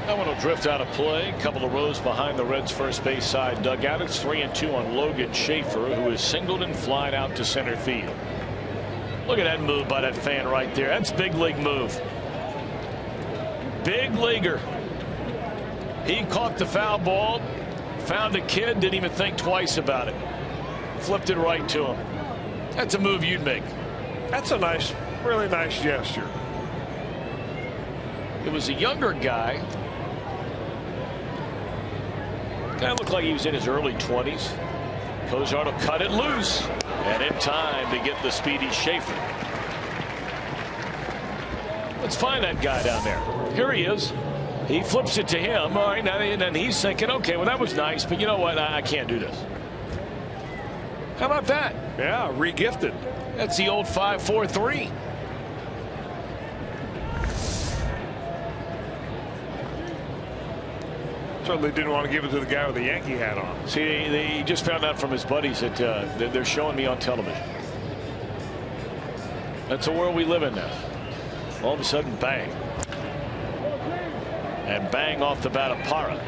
That one will drift out of play. A couple of rows behind the Reds' first base side dugout. It's 3-2 on Logan Schaefer, who is singled and flied out to center field. Look at that move by that fan right there. That's big league move. Big leaguer. He caught the foul ball, found a kid, didn't even think twice about it. Flipped it right to him. That's a move you'd make. That's a nice, really nice gesture. It was a younger guy. Guy looked like he was in his early 20s. Cozart will cut it loose, and in time to get the speedy Schaefer. Let's find that guy down there. Here he is. He flips it to him. All right, now and then he's thinking, okay, well, that was nice, but you know what? I can't do this. How about that? Yeah, re-gifted. That's the old 5-4-3. Certainly didn't want to give it to the guy with the Yankee hat on. See, they just found out from his buddies that they're showing me on television. That's the world we live in now. All of a sudden, bang. And bang off the bat of Parra.